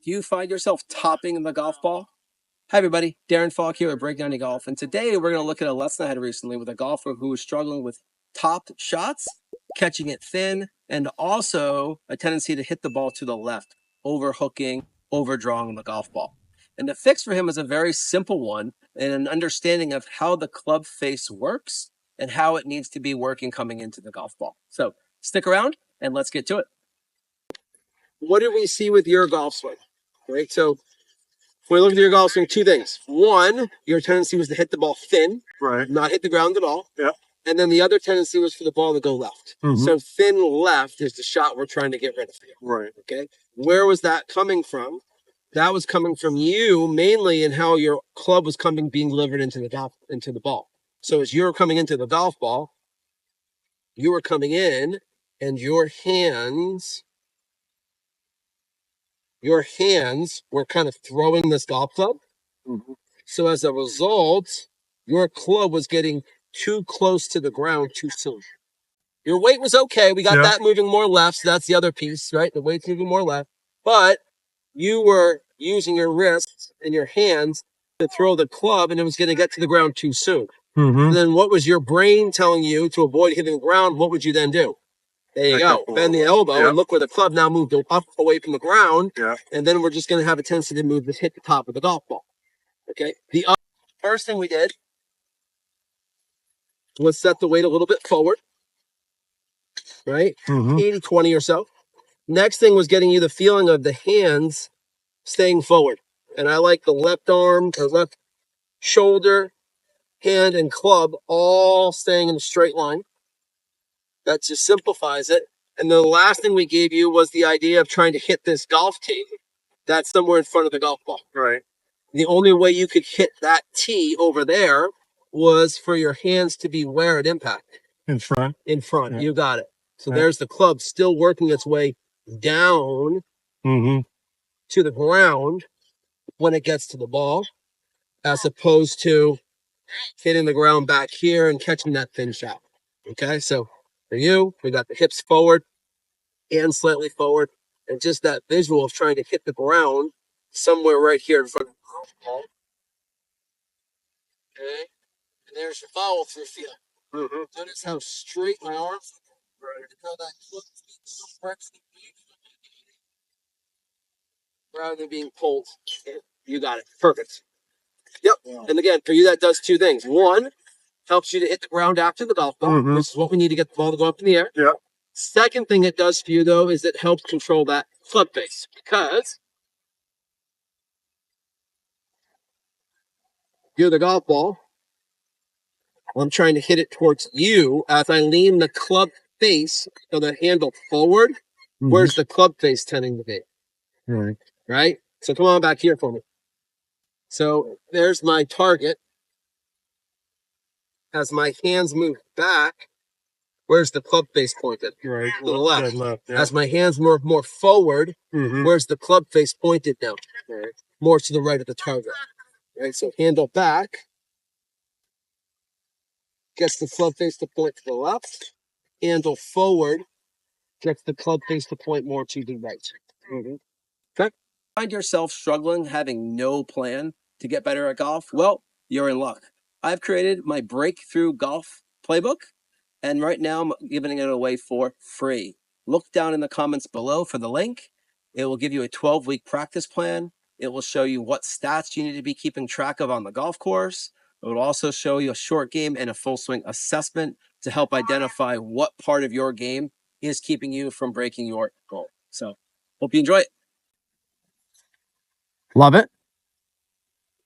Do you find yourself topping the golf ball? Hi, everybody. Darren Falks here at Breakdown Golf. And today we're going to look at a lesson I had recently with a golfer who was struggling with topped shots, catching it thin, and also a tendency to hit the ball to the left, overhooking, overdrawing the golf ball. And the fix for him is a very simple one and an understanding of how the club face works and how it needs to be working coming into the golf ball. So stick around and let's get to it. What did we see with your golf swing? Right. So when we look at your golf swing, two things. One, your tendency was to hit the ball thin, Right. not hit the ground at all. Yeah. And then the other tendency was for the ball to go left. So thin left is the shot we're trying to get rid of. Right. Okay. Where was that coming from? That was coming from you mainly in how your club was being delivered into the ball. So as you were coming into the golf ball, you were coming in and your hands were kind of throwing this golf club. So as a result, your club was getting too close to the ground too soon. Your weight was okay. We got that moving more left. So that's the other piece, right? The weight's moving more left. But you were using your wrists and your hands to throw the club, and it was going to get to the ground too soon. And then what was your brain telling you to avoid hitting the ground? What would you then do? There you go. Bend the elbow and look where the club now moved up away from the ground. And then we're just going to have a tendency to hit the top of the golf ball. Okay. The first thing we did was set the weight a little bit forward, right? 80-20 or so. Next thing was getting you the feeling of the hands staying forward. And I like the left arm or left shoulder, hand, and club all staying in a straight line. That just simplifies it. And then the last thing we gave you was the idea of trying to hit this golf tee that's somewhere in front of the golf ball. Right. The only way you could hit that tee over there was for your hands to be where it impacted. In front. In front. Yeah. You got it. So there's the club still working its way down to the ground when it gets to the ball, as opposed to hitting the ground back here and catching that thin shot. Okay, so for you, we got the hips forward and slightly forward, and just that visual of trying to hit the ground somewhere right here in front of the golf ball. Okay, and there's your follow through feel. Notice how straight my arms are. How that club is rather than being pulled. You got it. Perfect. Yep. Yeah. And again, for you, that does two things. One, helps you to hit the ground after the golf ball, which is what we need to get the ball to go up in the air. Yeah. Second thing it does for you, though, is it helps control that club face, because you're the golf ball. I'm trying to hit it towards you as I lean the club face of the handle forward. Where's the club face tending to be? Right. Right? So come on back here for me. So there's my target. As my hands move back, where's the club face pointed? Right. To the left. Yeah. As my hands move more forward, where's the club face pointed now? Right. More to the right of the target. Right. So handle back. Gets the club face to point to the left. Handle forward. Gets the club face to point more to the right. Okay. Find yourself struggling, having no plan to get better at golf? Well, you're in luck. I've created my breakthrough golf playbook, and right now I'm giving it away for free. Look down in the comments below for the link. It will give you a 12-week practice plan. It will show you what stats you need to be keeping track of on the golf course. It will also show you a short game and a full swing assessment to help identify what part of your game is keeping you from breaking your goal. So, hope you enjoy it. Love it.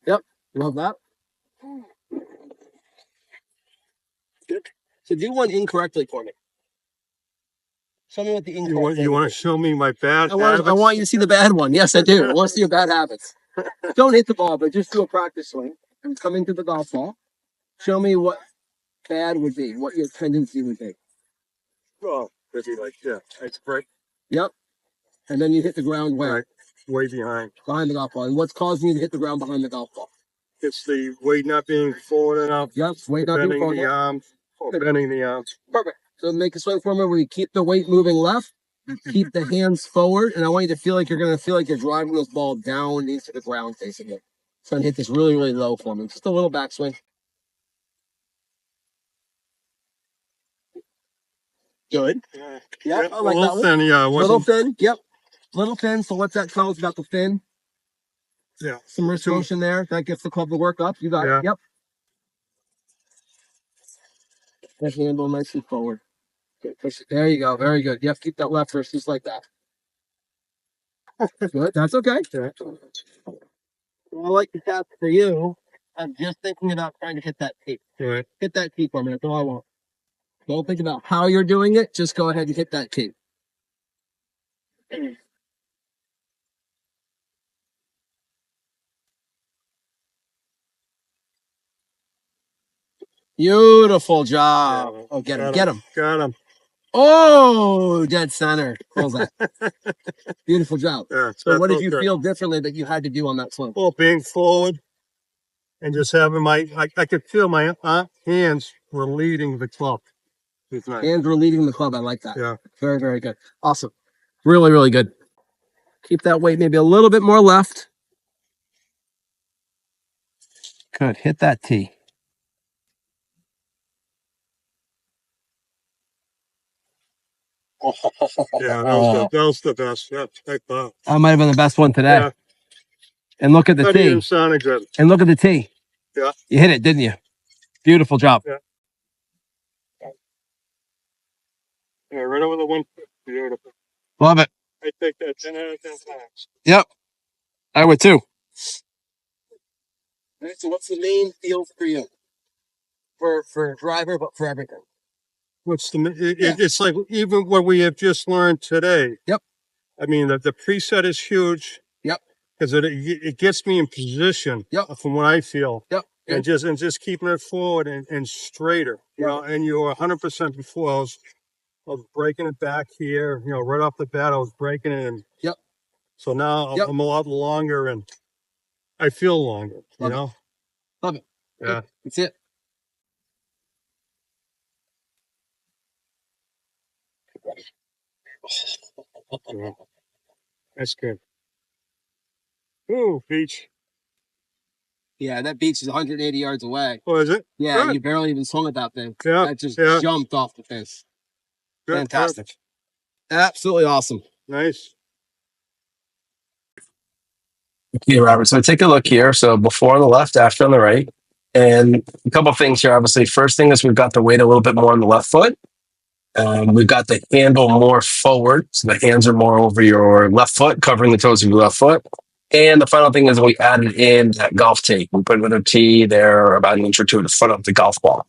Yep, love that. Good. So do one incorrectly for me. Show me what the incorrect You want to show me my bad habits? I want you to see the bad one. Yes, I do. I want to see your bad habits. Don't hit the ball, but just do a practice swing and come into the golf ball. Show me what bad would be, what your tendency would be. Oh, it'd be like, it's break. Yep. And then you hit the ground where? Right. Way behind. Behind the golf ball. And what's causing you to hit the ground behind the golf ball? It's the weight not being forward enough. Yep, weight not being forward enough. Bending the arms. Perfect. So make a swing for me where you keep the weight moving left Keep the hands forward, and I want you to feel like you're driving this ball down into the ground, basically. So hit this really, really low for me. Just a little backswing. Good. Yeah, I like that one. Thin, yeah, little thin. Yep. Little thin. So what's that tell us about the fin? Yeah. Some wrist motion there. That gets the club to work up. You got it. Yep. That handle nicely forward. Okay, push it. There you go. Very good. Yep. Keep that left wrist just like that. Good. That's okay. Yeah. Well, I like the tap for you. I'm just thinking about trying to hit that tee. Right. Hit that tee for me. That's all I want. Don't think about how you're doing it. Just go ahead and hit that tee. Beautiful job. Yeah, Oh, get him. Get him. Got him. Oh, dead center. Close that. Beautiful job. Yeah, so what did you feel differently that you had to do on that swing? Well, being forward and just having I could feel my hands were leading the club. Nice. Hands were leading the club. I like that. Yeah. Very, very good. Awesome. Really, really good. Keep that weight maybe a little bit more left. Good. Hit that tee. Yeah, that was the best. Yeah, that might have been the best one today. Yeah. And look at the That tee. even sounded good. And look at the tee. Yeah. You hit it, didn't you? Beautiful job. Yeah. Yeah, right over the one. Beautiful. Love it. I take that 10 out of 10 times. Yep. I would too. All right, so what's the main field for you? For a driver, but for everything. It's like even what we have just learned today. Yep. I mean, the preset is huge. Yep. Because it gets me in position. Yep. From what I feel. Yep. And just keeping it forward and straighter. You know, and you were 100% before. I was breaking it back here. You know, right off the bat, I was breaking it. And yep. So now I'm a lot longer and I feel longer. Love you know. Love it. Yeah. That's it. Yeah. That's good. Ooh, beach. Yeah, that beach is 180 yards away. Oh, is it? Yeah, you barely even swung at that thing. Yeah. That just jumped off the fence. Good. Fantastic. Absolutely awesome. Nice. Okay, Robert. So take a look here. So before on the left, after on the right. And a couple of things here, obviously. First thing is we've got the weight a little bit more on the left foot. We've got the handle more forward. So the hands are more over your left foot, covering the toes of your left foot. And the final thing is we added in that golf tee. We put another tee there about an inch or two in the front of the golf ball.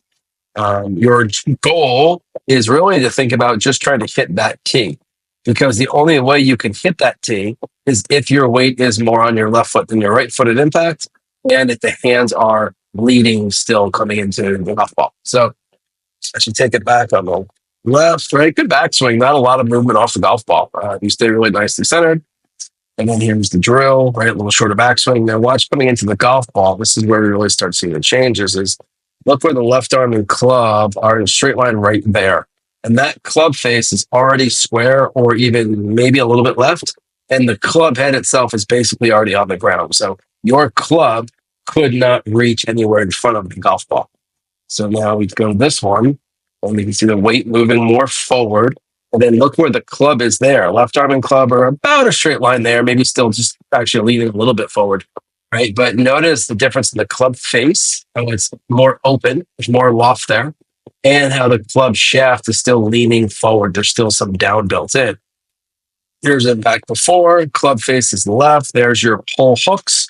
Your goal is really to think about just trying to hit that tee, because the only way you can hit that tee is if your weight is more on your left foot than your right foot at impact, and if the hands are leading still coming into the golf ball. So I should take it back on the left, right. Good backswing, not a lot of movement off the golf ball. You stay really nicely centered. And then here's the drill, right? A little shorter backswing. Now watch coming into the golf ball. This is where we really start seeing the changes is look where the left arm and club are in a straight line right there. And that club face is already square or even maybe a little bit left. And the club head itself is basically already on the ground. So your club could not reach anywhere in front of the golf ball. So now we go to this one and we can see the weight moving more forward. And then look where the club is there. Left arm and club are about a straight line there, maybe still just actually leaning a little bit forward, right? But notice the difference in the club face, how it's more open, there's more loft there, and how the club shaft is still leaning forward. There's still some down built in. Here's it back before, club face is left. There's your pull hooks,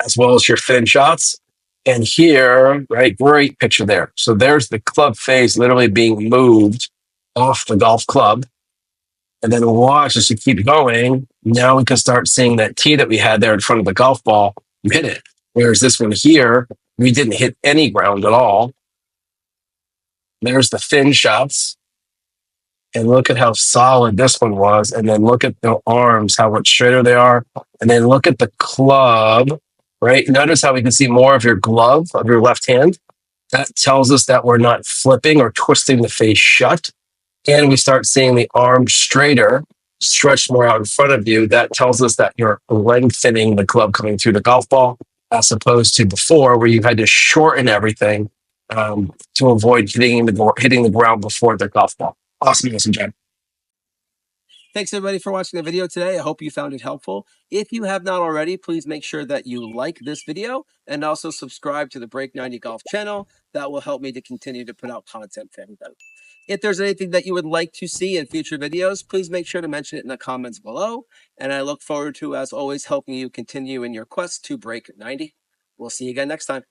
as well as your fin shots. And here, right, great picture there. So there's the club face literally being moved off the golf club. And then watch as you keep going. Now we can start seeing that tee that we had there in front of the golf ball. You hit it. Whereas this one here, we didn't hit any ground at all. There's the fin shots. And look at how solid this one was. And then look at the arms, how much straighter they are. And then look at the club, right? Notice how we can see more of your glove, of your left hand. That tells us that we're not flipping or twisting the face shut. and we start seeing the arm straighter, stretched more out in front of you, that tells us that you're lengthening the club coming through the golf ball, as opposed to before where you've had to shorten everything to avoid hitting the ground before the golf ball. Awesome, Jen. Thanks everybody for watching the video today. I hope you found it helpful. If you have not already, please make sure that you like this video and also subscribe to the Break 90 Golf channel. That will help me to continue to put out content for everybody. If there's anything that you would like to see in future videos, please make sure to mention it in the comments below. And I look forward to, as always, helping you continue in your quest to break 90. We'll see you again next time.